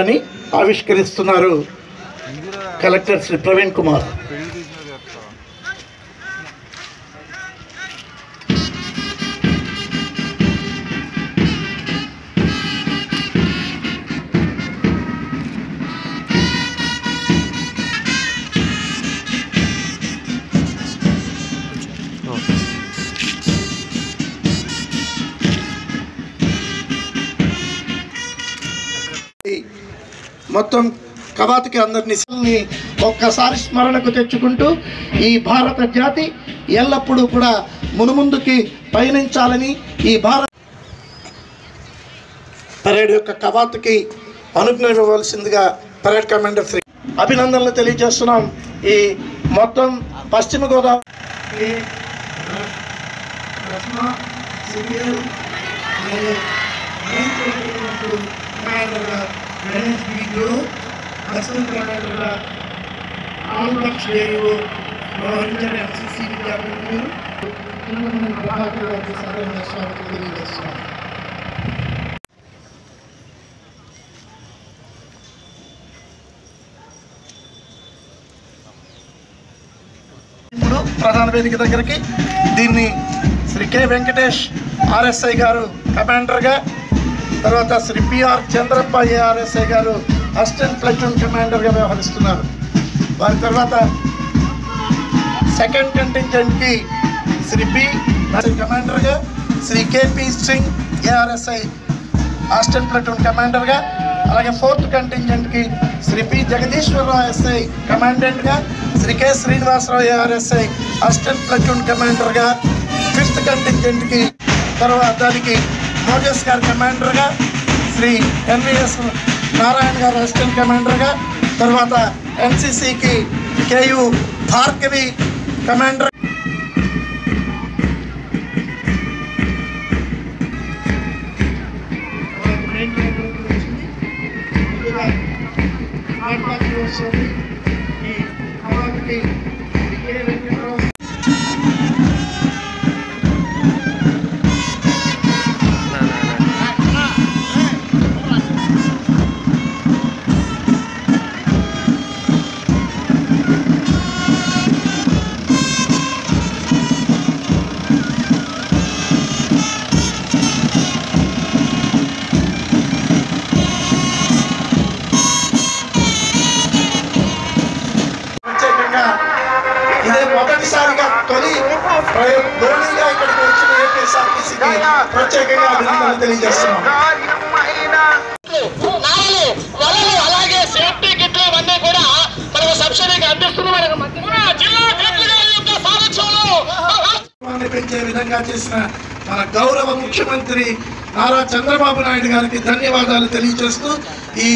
అని ఆవిష్కరిస్తున్నారు కలెక్టర్ శ్రీ ప్రవీణ్ కుమార్. మొత్తం కవాతుకి అందరినీ ఒక్కసారి స్మరణకు తెచ్చుకుంటూ ఈ భారత జాతి ఎల్లప్పుడూ కూడా మునుముందుకి పయనించాలని ఈ భారత పరేడ్ యొక్క కవాతుకి అనుజ్ఞ ఇవ్వవలసిందిగా పరేడ్ కమాండర్ శ్రీ అభినందనలు తెలియజేస్తున్నాం. ఈ మొత్తం పశ్చిమ గోదావరి ఇప్పుడు ప్రధాన వేదిక దగ్గరికి దీన్ని శ్రీ కె వెంకటేష్ ఆర్ఎస్ఐ గారు కమాండర్గా, తర్వాత శ్రీ పిఆర్ చంద్రప్ప ఏఆర్ఎస్ఐ గారు అసిస్టెంట్ ప్లటూన్ కమాండర్గా వ్యవహరిస్తున్నారు. వారి తర్వాత సెకండ్ కంటింజెంట్కి శ్రీ పి కమాండర్గా, Shri KP Singh ARSI assistant platoon కమాండర్గా, అలాగే ఫోర్త్ కంటింజెంట్కి శ్రీ పి జగదీశ్వరరావు ఎస్ఐ కమాండెంట్గా, Shri K Srinivasarao ARSI assistant platoon కమాండర్గా, ఫిఫ్త్ కంటింజెంట్కి తర్వాత దానికి మోజస్ గారు కమాండర్గా, శ్రీ ఎన్విఎస్ నారాయణ గారు అసిస్టెంట్ కమాండర్గా, తర్వాత ఎన్సిసికి కేయు భార్గవి కమాండర్. ఇదే మొదటిసారిగా తొలి ధోనిగా ఇక్కడికి వచ్చిన ఏపీఎస్ఆర్టీసీకి ప్రత్యేకంగా అభినందనలు తెలియజేస్తున్నాం. అలాగే సేఫ్టీ కిట్లు ఇవన్నీ కూడా మనకు సబ్సిడీకి అందిస్తున్నారు. పెంచే విధంగా చేసిన మన గౌరవ ముఖ్యమంత్రి నారా చంద్రబాబు నాయుడు గారికి ధన్యవాదాలు తెలియజేస్తూ ఈ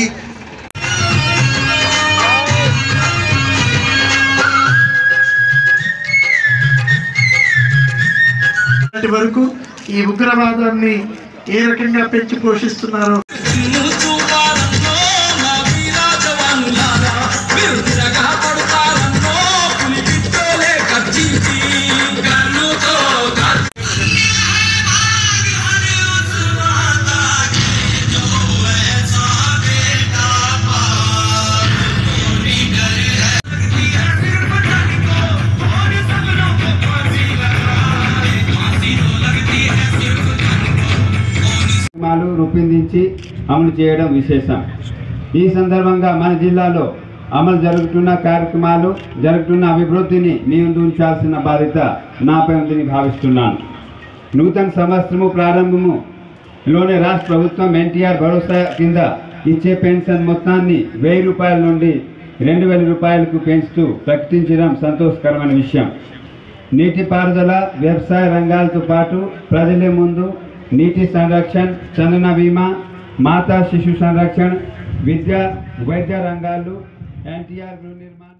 వరకు ఈ ఉగ్రవాదాన్ని ఏ రకంగా పెంచి పోషిస్తున్నారు. రూపొందించి అమలు చేయడం విశేషం. ఈ సందర్భంగా మన జిల్లాలో అమలు జరుగుతున్న కార్యక్రమాలు, జరుగుతున్న అభివృద్ధిని మీ ముందు ఉంచాల్సిన బాధ్యత నాపై ఉందని భావిస్తున్నాను. నూతన సంవత్సరము ప్రారంభములోనే రాష్ట్ర ప్రభుత్వం ఎన్టీఆర్ భరోసా కింద ఇచ్చే పెన్షన్ మొత్తాన్ని 1000 రూపాయల నుండి 2000 రూపాయలకు పెంచుతూ ప్రకటించడం సంతోషకరమైన విషయం. నీటిపారుదల, వ్యవసాయ రంగాలతో పాటు ప్రజల ముందు నీటి సంరక్షణ, చందన బీమా, మాతా శిశు సంరక్షణ, విద్య, వైద్య రంగాలు, ఎన్టీఆర్ గృహ నిర్మాణ